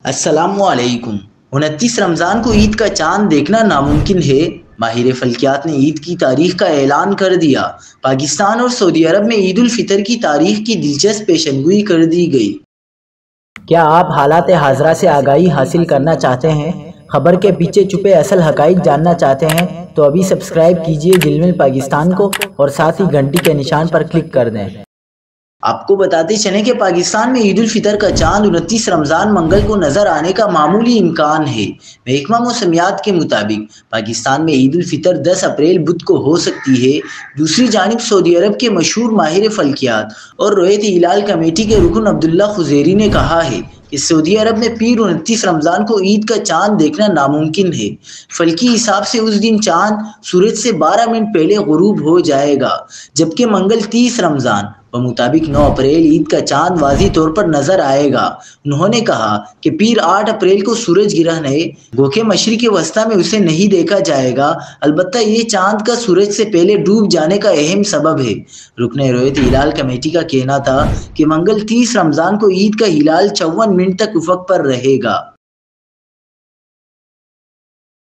अस्सलाम वालेकुम। 29 रमज़ान को ईद का चांद देखना नामुमकिन है। माहिर फल्कियात ने ईद की तारीख का ऐलान कर दिया। पाकिस्तान और सऊदी अरब में ईद उल फितर की तारीख की दिलचस्प पेशनगोई कर दी गई। क्या आप हालात हाज़रा से आगाही हासिल करना चाहते हैं? खबर के पीछे छुपे असल हक़ाइक़ जानना चाहते हैं तो अभी सब्सक्राइब कीजिए जिलमिल पाकिस्तान को और साथ ही घंटी के निशान पर क्लिक कर दें। आपको बताते चलें कि पाकिस्तान में ईद उल फितर का चांद 29 रमज़ान मंगल को नज़र आने का मामूली इम्कान है। महकमा मौसमियात के मुताबिक पाकिस्तान में ईद उल फितर 10 अप्रैल बुध को हो सकती है। दूसरी जानिब सऊदी अरब के मशहूर माहिर फल्कियात और रोयत हिलाल कमेटी के रुकन अब्दुल्ला खुजैरी ने कहा है कि सऊदी अरब में पीर 29 रमज़ान को ईद का चांद देखना नामुमकिन है। फल्की हिसाब से उस दिन चांद सूरज से 12 मिनट पहले गुरूब हो जाएगा, जबकि मंगल 30 रमज़ान मुताबिक 9 अप्रैल ईद का चांद वाज़ी तौर पर नजर आएगा। उन्होंने कहा कि पीर 8 अप्रैल को सूरज ग्रहण है, गोके मशरिक़ वस्ता में उसे नहीं देखा जाएगा। अलबत्ता ये चांद का सूरज से पहले डूब जाने का अहम सबब है। रुकने रोयत हिलाल कमेटी का कहना था कि मंगल 30 रमज़ान को ईद का हिलाल 54 मिनट तक उफ़क़ पर रहेगा।